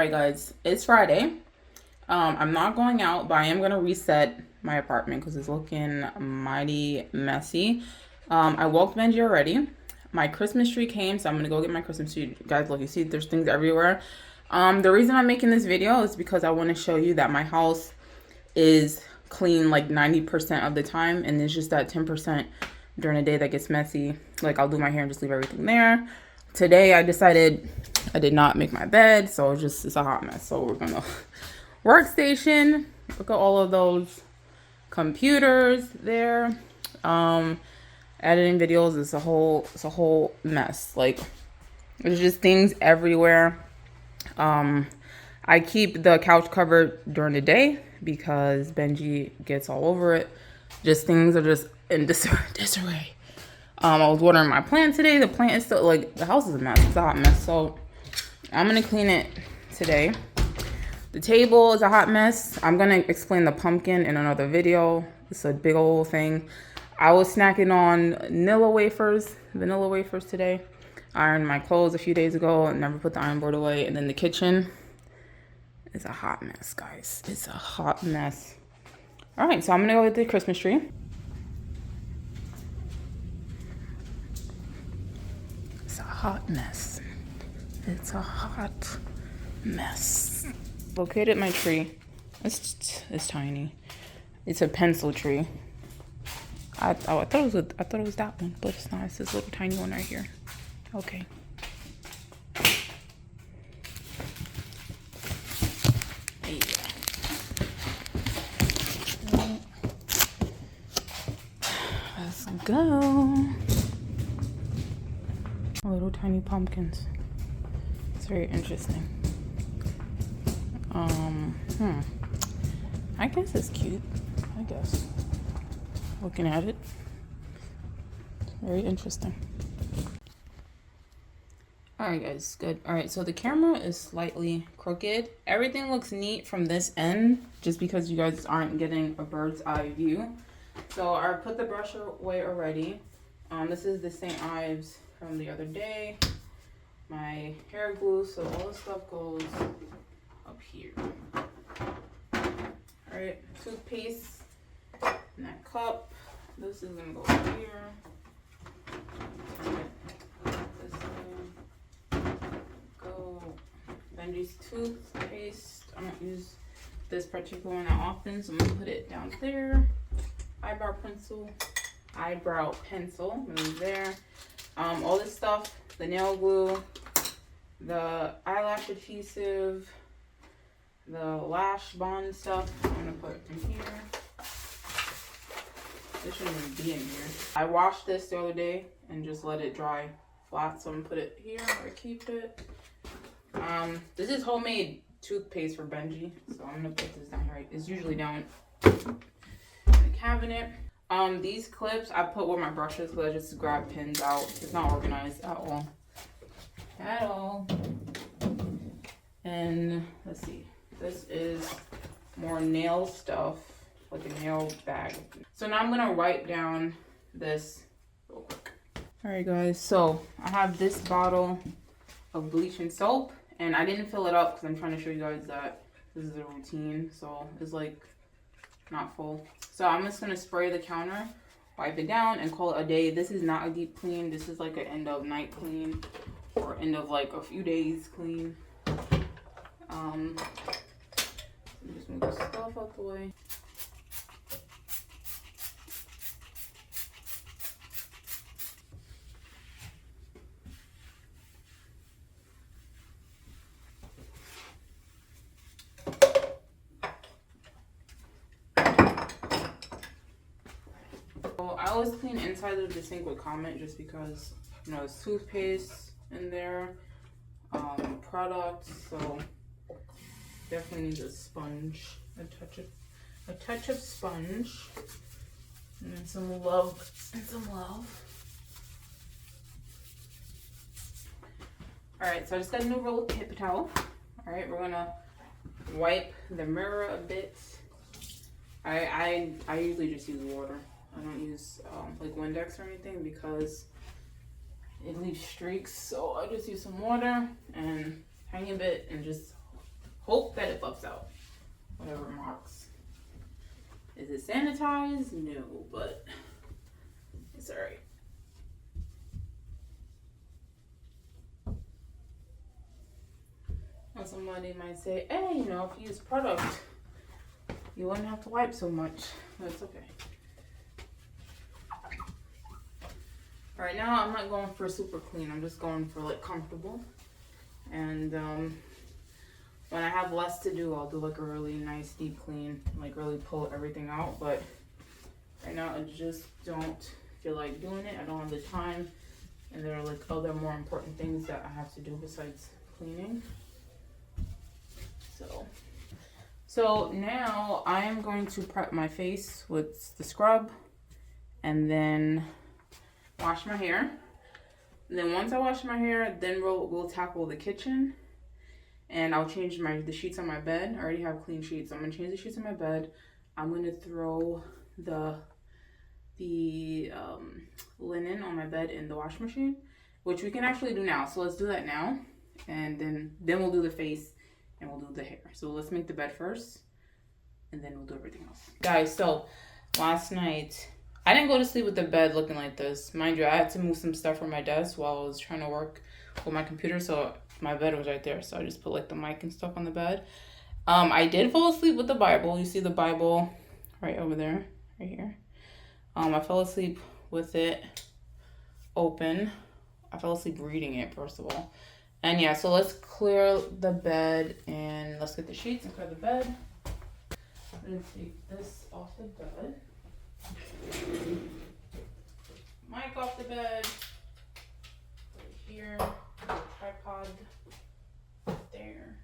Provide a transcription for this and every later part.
right, guys, it's Friday. I'm not going out, but I am gonna reset my apartment because it's looking mighty messy. I woke Benji already. My Christmas tree came, so I'm gonna go get my Christmas tree. Guys, look, you see there's things everywhere. The reason I'm making this video is because I want to show you that my house is clean like 90% of the time, and it's just that 10% during the day that gets messy. Like, I'll do my hair and just leave everything there. Today I decided I did not make my bed, so it's a hot mess. So we're gonna workstation. Look at all of those computers there. Editing videos is a whole mess. Like, there's just things everywhere. I keep the couch covered during the day because Benji gets all over it. Just things are just in disarray. I was watering my plant today. The plant is still, like, the house is a mess. It's a hot mess. So I'm going to clean it today. The table is a hot mess. I'm going to explain the pumpkin in another video. It's a big old thing. I was snacking on vanilla wafers today. I ironed my clothes a few days ago and never put the iron board away. And then the kitchen is a hot mess, guys. It's a hot mess. All right, so I'm going to go get the Christmas tree. Hot mess. It's a hot mess. Located my tree. It's tiny. It's a pencil tree. I thought it was that one, but it's not. It's this little tiny one right here. Okay. There you go. Let's go. Little tiny pumpkins. It's very interesting. I guess it's cute. I guess. Looking at it. It's very interesting. Alright, guys, good. Alright, so the camera is slightly crooked. Everything looks neat from this end, just because you guys aren't getting a bird's eye view. So I put the brush away already. This is the St. Ives from the other day. My hair glue, so all the stuff goes up here. Alright, toothpaste in that cup. This is gonna go here. This way. Go. Benji's toothpaste. I don't use this particular one that often, so I'm gonna put it down there. Eyebrow pencil, move there. All this stuff, the nail glue, the eyelash adhesive, the lash bond stuff, I'm gonna put in here. This shouldn't even be in here. I washed this the other day and just let it dry flat, so I'm gonna put it here where I keep it. This is homemade toothpaste for Benji, so I'm gonna put this down here. It's usually down in the cabinet. These clips I put where my brush is because I just grab pins out. It's not organized at all. At all. And let's see. This is more nail stuff, like a nail bag. So now I'm gonna write down this real quick. Alright, guys, so I have this bottle of bleach and soap, and I didn't fill it up because I'm trying to show you guys that this is a routine, so it's like not full. So I'm just gonna spray the counter, wipe it down, and call it a day. This is not a deep clean. This is like an end of night clean, or end of like a few days clean. Just move the stuff out the way. I always clean inside of the sink with Comet just because, you know, there's toothpaste in there, products, so definitely needs a sponge, a touch of sponge, and then some love, Alright, so I just got a new roll of paper towel. Alright, we're gonna wipe the mirror a bit. I usually just use water. I don't use like Windex or anything because it leaves streaks. So I just use some water and tiny bit and just Hope that it buffs out whatever marks. Is it sanitized? No, but it's alright. Now somebody might say, hey, you know, if you use product, you wouldn't have to wipe so much. That's okay. Right now, I'm not going for super clean. I'm just going for like comfortable. And when I have less to do, I'll do like a really nice deep clean, like really pull everything out. But right now, I just don't feel like doing it. I don't have the time. And there are like other more important things that I have to do besides cleaning. So now I am going to prep my face with the scrub and then wash my hair. And then once I wash my hair, then we'll tackle the kitchen, and I'll change the sheets on my bed. I already have clean sheets. I'm gonna change the sheets on my bed. I'm gonna throw the linen on my bed in the washing machine, which we can actually do now. So let's do that now, and then we'll do the face and we'll do the hair. So let's make the bed first, and then we'll do everything else. Guys, so last night, I didn't go to sleep with the bed looking like this. Mind you, I had to move some stuff from my desk while I was trying to work with my computer, so my bed was right there. So I just put like the mic and stuff on the bed. I did fall asleep with the Bible. You see the Bible right over there, right here. I fell asleep with it open. I fell asleep reading it, first of all. And yeah, so let's clear the bed and let's get the sheets and clear the bed. I'm gonna take this off the bed. Mic off the bed. Put it here. Tripod. There.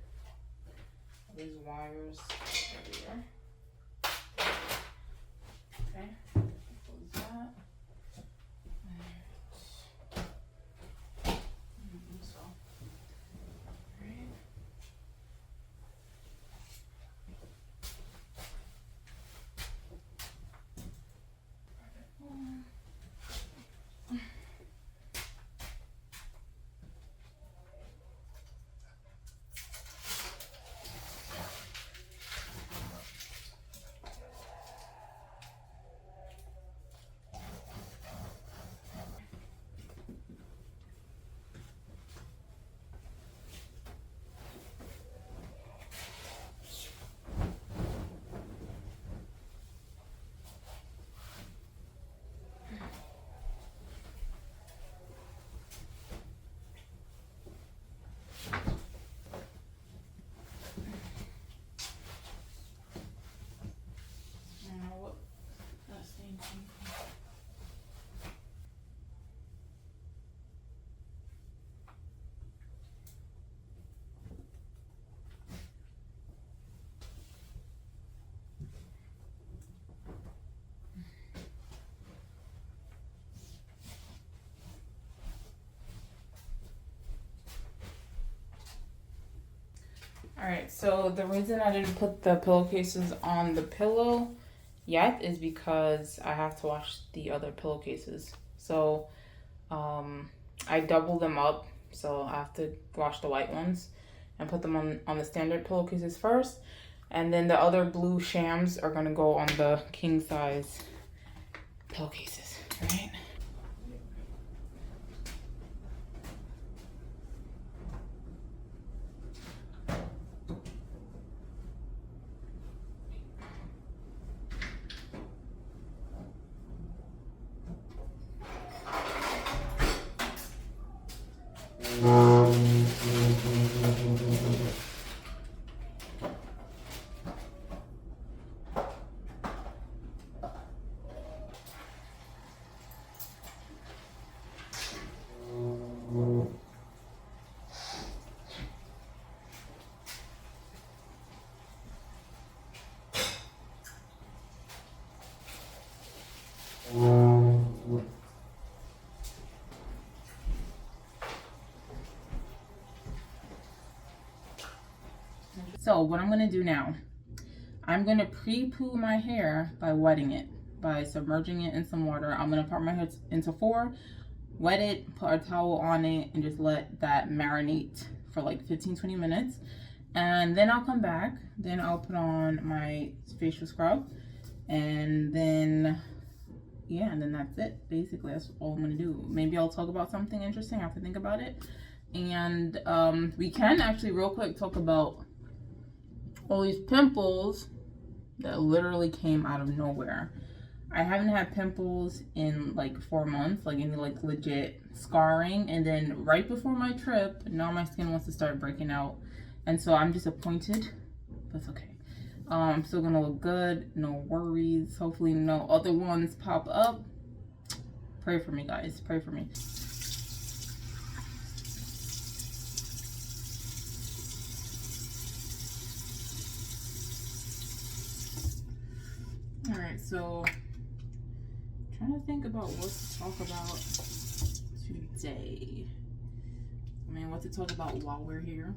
These wires everywhere. Okay. Close that. Alright, so the reason I didn't put the pillowcases on the pillow yet is because I have to wash the other pillowcases. So I double them up, so I have to wash the white ones and put them on the standard pillowcases first. And then the other blue shams are gonna go on the king size pillowcases, right? So what I'm gonna do now, I'm gonna pre-poo my hair by wetting it, by submerging it in some water. I'm gonna part my hair into 4, wet it, put a towel on it, and just let that marinate for like 15-20 minutes. And then I'll come back. Then I'll put on my facial scrub. And then, yeah, and then that's it. Basically, that's all I'm going to do. Maybe I'll talk about something interesting. I have to think about it. And we can actually real quick talk about all these pimples that literally came out of nowhere. I haven't had pimples in like 4 months, like any like legit scarring. And then right before my trip, now my skin wants to start breaking out. And so I'm disappointed, but it's okay. I'm still gonna look good, no worries. Hopefully no other ones pop up. Pray for me, guys, pray for me. All right, so trying to think about what to talk about today. I mean, what to talk about while we're here.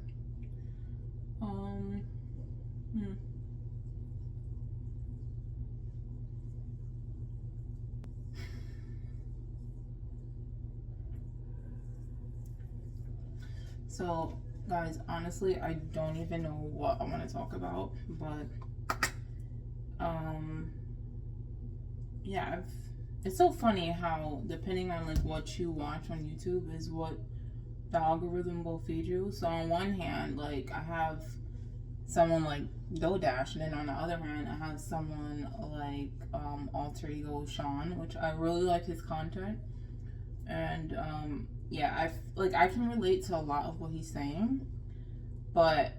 So, guys, honestly, I don't even know what I want to talk about, but yeah, it's so funny how depending on like what you watch on YouTube is what the algorithm will feed you. So on one hand, like I have someone like DoDash, and then on the other hand, I have someone like Alter Ego Sean, which I really like his content, and yeah, I can relate to a lot of what he's saying, but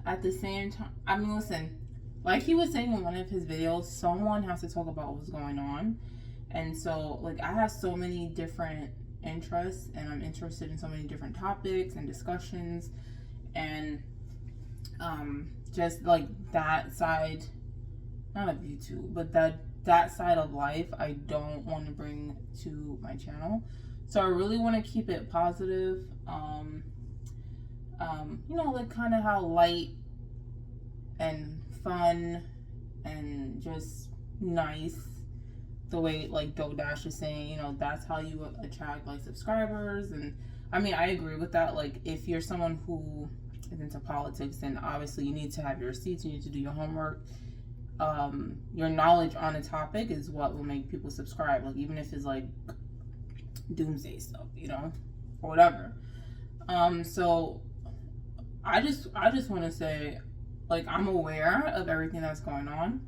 at the same time, I mean, listen, like he was saying in one of his videos, someone has to talk about what's going on, and so like I have so many different interests, and I'm interested in so many different topics and discussions, and just like that side, not of YouTube, but that side of life I don't want to bring to my channel. So I really want to keep it positive. You know, like kind of how light and fun and just nice, the way like DoDash is saying, you know, that's how you attract like subscribers. And I mean, I agree with that. Like if you're someone who is into politics, then obviously you need to have your receipts, you need to do your homework. Your knowledge on a topic is what will make people subscribe, like even if it's like doomsday stuff, you know, or whatever. So I just want to say, like, I'm aware of everything that's going on,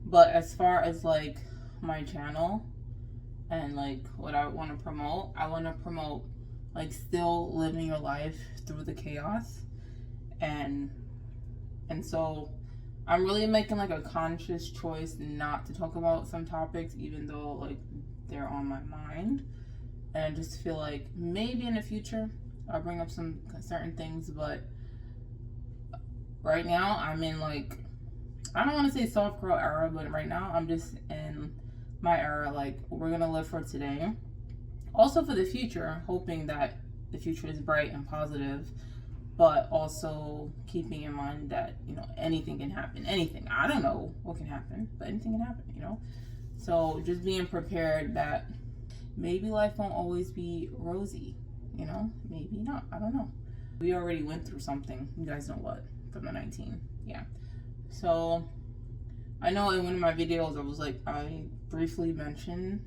but as far as like my channel and like what I want to promote, I want to promote like still living your life through the chaos, and so I'm really making like a conscious choice not to talk about some topics, even though like they're on my mind. And I just feel like maybe in the future I'll bring up some certain things, but right now I'm in like, I don't want to say soft girl era, but right now I'm just in my era. Like we're gonna live for today, also for the future, hoping that the future is bright and positive, but also keeping in mind that, you know, anything can happen. Anything. I don't know what can happen, but anything can happen, you know? So just being prepared that maybe life won't always be rosy, you know? Maybe not. I don't know. We already went through something. You guys know what? From the 19. Yeah. So I know in one of my videos I briefly mentioned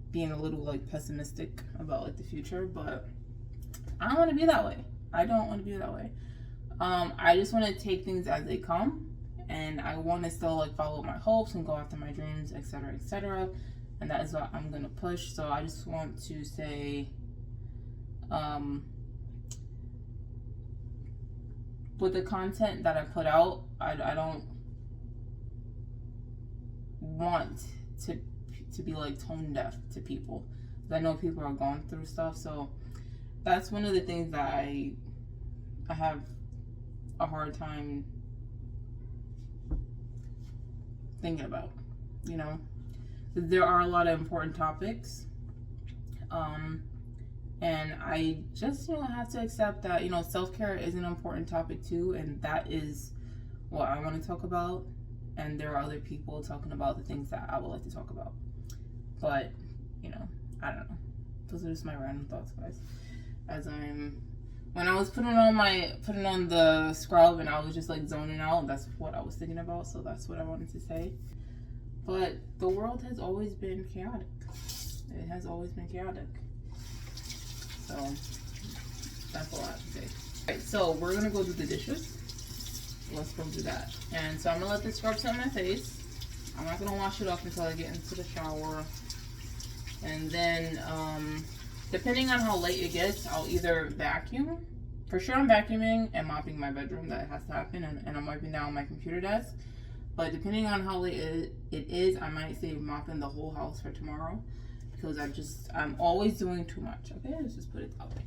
being a little like pessimistic about like the future, but I don't want to be that way. I don't want to be that way. I just want to take things as they come, and I want to still like follow my hopes and go after my dreams, etc., etc. And that is what I'm gonna push. So I just want to say, with the content that I put out, I don't want to be like tone deaf to people. I know people are going through stuff, so that's one of the things that I have a hard time thinking about, you know. There are a lot of important topics, and I just, you know, have to accept that, you know, self-care is an important topic too, and that is what I want to talk about, and there are other people talking about the things that I would like to talk about, but, you know, I don't know. Those are just my random thoughts, guys, as I'm when I was putting on the scrub and I was just like zoning out, that's what I was thinking about. So that's what I wanted to say. But the world has always been chaotic. It has always been chaotic. So that's all I have to say. Alright, so we're gonna go do the dishes. Let's go do that. And so I'm gonna let this scrub sit on my face. I'm not gonna wash it off until I get into the shower. And then depending on how late it gets, I'll either vacuum. For sure I'm vacuuming and mopping my bedroom. That has to happen. And I'm wiping down my computer desk. But depending on how late it is, I might say mopping the whole house for tomorrow. Because I'm always doing too much. Okay, let's just put it that way.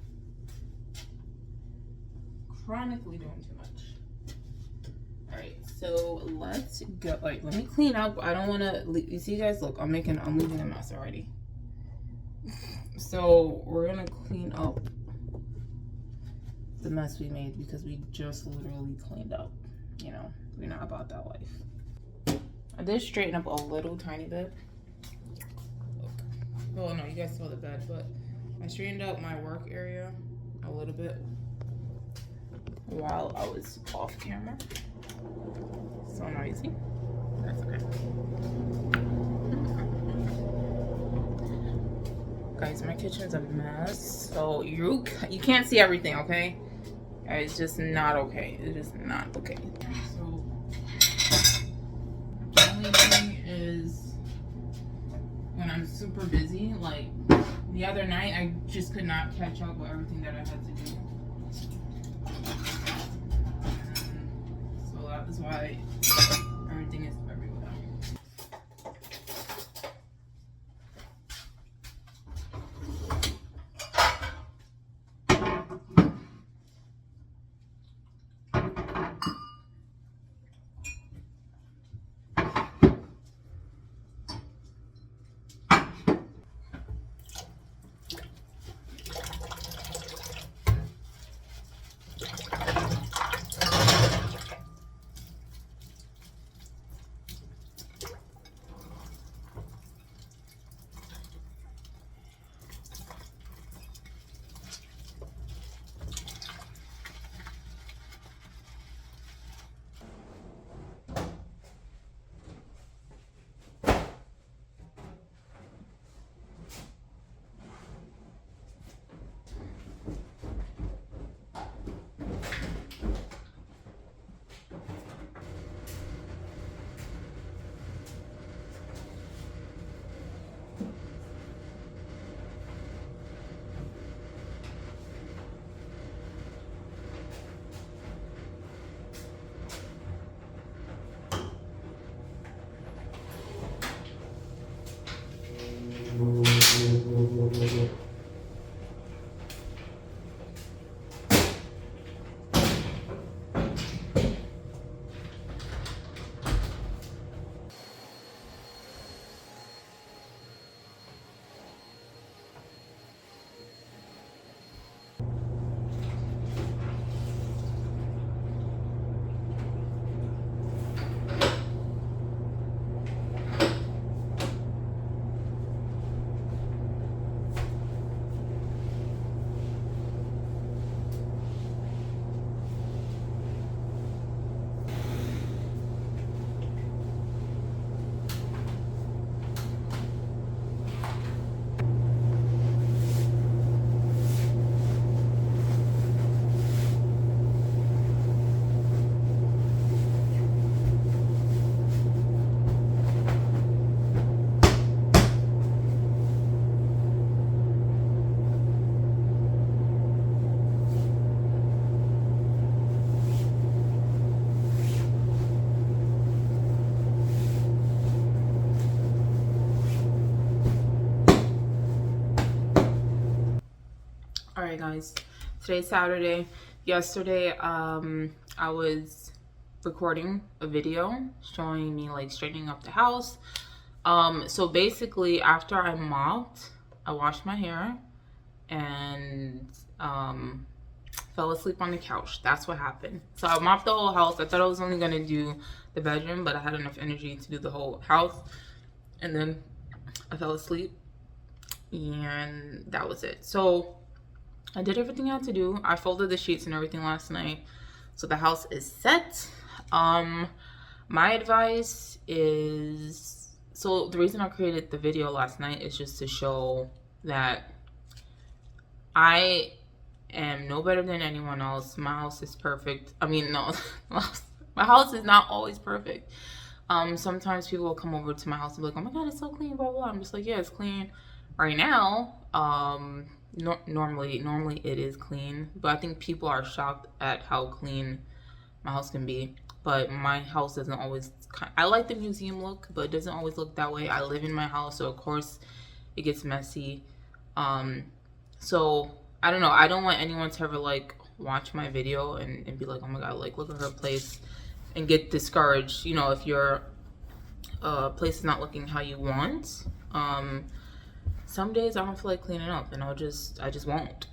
Chronically doing too much. Alright, so let's go. Like, let me clean up. I don't want to, you see guys, look, I'm leaving a mess already. So we're gonna clean up the mess we made because we just literally cleaned up. You know, we're not about that life. I did straighten up a little tiny bit. Oh no, you guys saw the bed, but I straightened out my work area a little bit while I was off camera. So noisy. That's okay. Guys, my kitchen's a mess. So you can't see everything, okay? It's just not okay. It's just not okay. So the only thing is when I'm super busy, like the other night, I just could not catch up with everything that I had to do. So that is why everything is everywhere. All right, guys, today's Saturday. Yesterday, I was recording a video showing me like straightening up the house. So basically after I mopped, I washed my hair and fell asleep on the couch. That's what happened. So I mopped the whole house. I thought I was only gonna do the bedroom, but I had enough energy to do the whole house. And then I fell asleep and that was it. So I did everything I had to do. I folded the sheets and everything last night, so the house is set. My advice is, so the reason I created the video last night is just to show that I am no better than anyone else. My house is perfect. I mean, no, my house is not always perfect. Sometimes people will come over to my house and be like, "Oh my God, it's so clean, blah, blah, blah." I'm just like, yeah, it's clean right now. Normally it is clean, but I think people are shocked at how clean my house can be. But my house doesn't always, I like the museum look, but it doesn't always look that way. I live in my house, so of course it gets messy. So I don't know. I don't want anyone to ever like watch my video and be like, "Oh my God, like look at her place," and get discouraged. You know, if your place is not looking how you want. Some days I don't feel like cleaning up, and I just won't.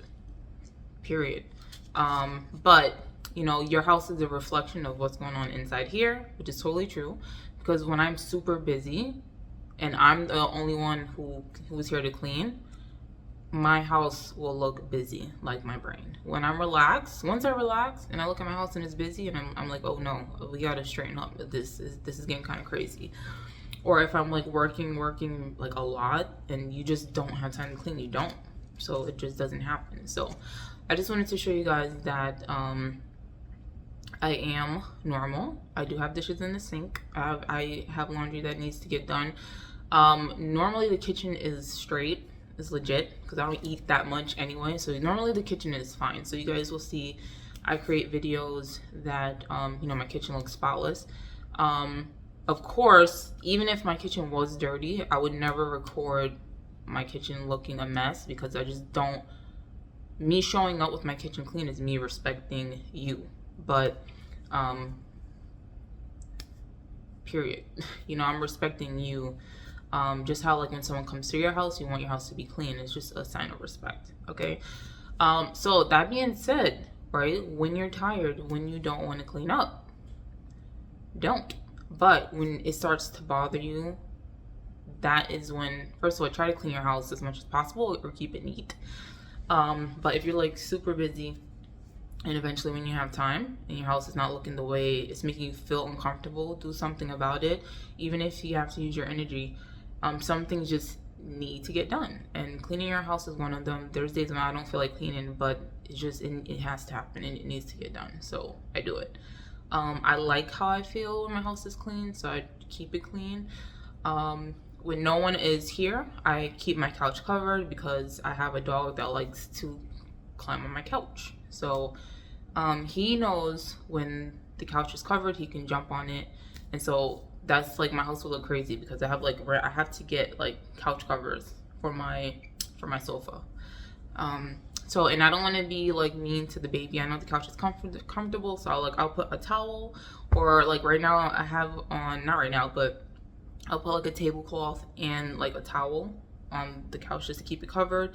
Period. But you know, your house is a reflection of what's going on inside here, which is totally true. Because when I'm super busy, and I'm the only one who's here to clean, my house will look busy like my brain. When I'm relaxed, once I relax and I look at my house and it's busy, and I'm like, oh no, we gotta straighten up. This is getting kind of crazy. Or if I'm like working like a lot and you just don't have time to clean, you don't. So it just doesn't happen. So I just wanted to show you guys that I am normal. I do have dishes in the sink. I have laundry that needs to get done. Normally the kitchen is straight. It's legit because I don't eat that much anyway. So normally the kitchen is fine. So you guys will see I create videos that, you know, my kitchen looks spotless. Of course, even if my kitchen was dirty, I would never record my kitchen looking a mess because I just don't. Me showing up with my kitchen clean is me respecting you. But, period. You know, I'm respecting you. Just how like when someone comes to your house, you want your house to be clean. It's just a sign of respect. Okay. So that being said, right, when you're tired, when you don't want to clean up, don't. But when it starts to bother you, that is when, first of all, try to clean your house as much as possible or keep it neat. But if you're like super busy and eventually when you have time and your house is not looking the way it's making you feel uncomfortable, do something about it. Even if you have to use your energy, some things just need to get done. And cleaning your house is one of them. There's days when I don't feel like cleaning, but it's just, it has to happen and it needs to get done. So I do it. I like how I feel when my house is clean, so I keep it clean. When no one is here, I keep my couch covered because I have a dog that likes to climb on my couch. So he knows when the couch is covered, he can jump on it. And so that's like, my house will look crazy because I have to get like couch covers for my sofa. So, and I don't want to be like mean to the baby. I know the couch is comfortable, so I'll put a towel, or like right now I have on, not right now, but I'll put like a tablecloth and like a towel on the couch just to keep it covered.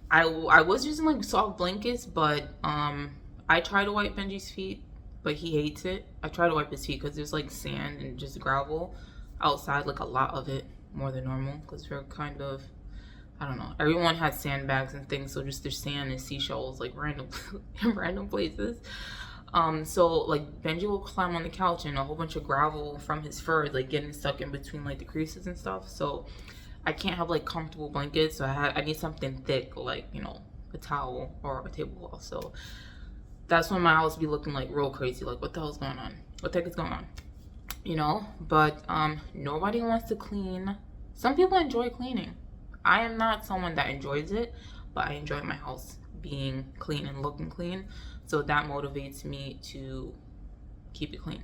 I was using like soft blankets, but I try to wipe Benji's feet, but he hates it. I try to wipe his feet because there's like sand and just gravel outside, like a lot of it, more than normal, because we're kind of, I don't know, everyone has sandbags and things, so just there's sand and seashells like random places. So like Benji will climb on the couch and a whole bunch of gravel from his fur is like getting stuck in between like the creases and stuff. So I can't have like comfortable blankets, so I need something thick, like, you know, a towel or a tablecloth. So that's when my house be looking like real crazy, like what the hell's going on? What the heck is going on? You know, but nobody wants to clean. Some people enjoy cleaning. I am not someone that enjoys it, but I enjoy my house being clean and looking clean. So that motivates me to keep it clean.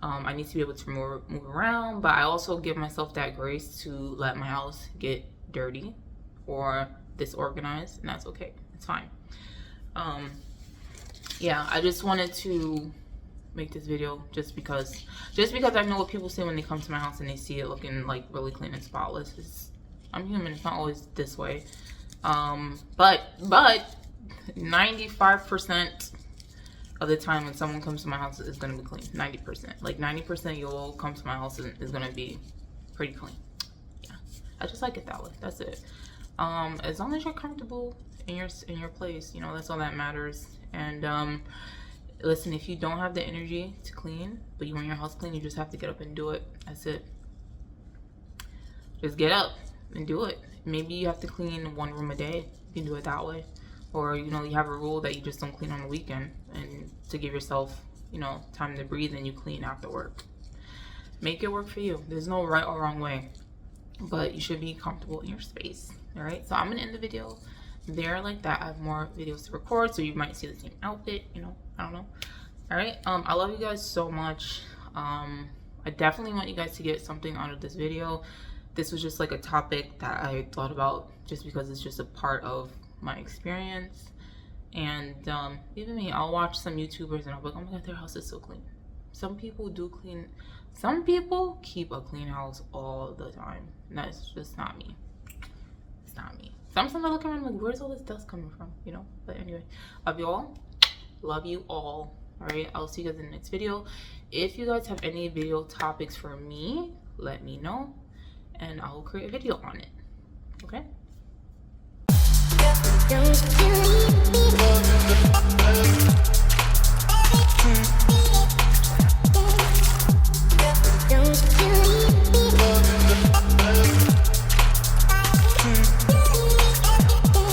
I need to be able to move around, but I also give myself that grace to let my house get dirty or disorganized, and that's okay. It's fine. Yeah, I just wanted to make this video just because I know what people say when they come to my house and they see it looking like really clean and spotless. I'm human, it's not always this way. But 95% of the time when someone comes to my house is gonna be clean. 90%. Like 90% you'll come to my house and is gonna be pretty clean. Yeah. I just like it that way. That's it. As long as you're comfortable in your place. You know, that's all that matters. And listen, if you don't have the energy to clean, but you want your house clean, you just have to get up and do it. That's it. Just get up and do it. Maybe you have to clean one room a day. You can do it that way. Or, you know, you have a rule that you just don't clean on the weekend, and to give yourself, you know, time to breathe, and you clean after work. Make it work for you. There's no right or wrong way, but you should be comfortable in your space. All right, so I'm gonna end the video there like that. I have more videos to record, so you might see the same outfit, you know, I don't know. All right, I love you guys so much. I definitely want you guys to get something out of this video. This was just like a topic that I thought about just because it's just a part of my experience. And even me, I'll watch some YouTubers and I'll be like, oh my god, their house is so clean. Some people do clean. Some people keep a clean house all the time. That's just not me. It's not me. Sometimes I look around like, where's all this dust coming from? You know. But anyway, love you all. Love you all. All right. I'll see you guys in the next video. If you guys have any video topics for me, let me know, and I will create a video on it. Okay. Don't you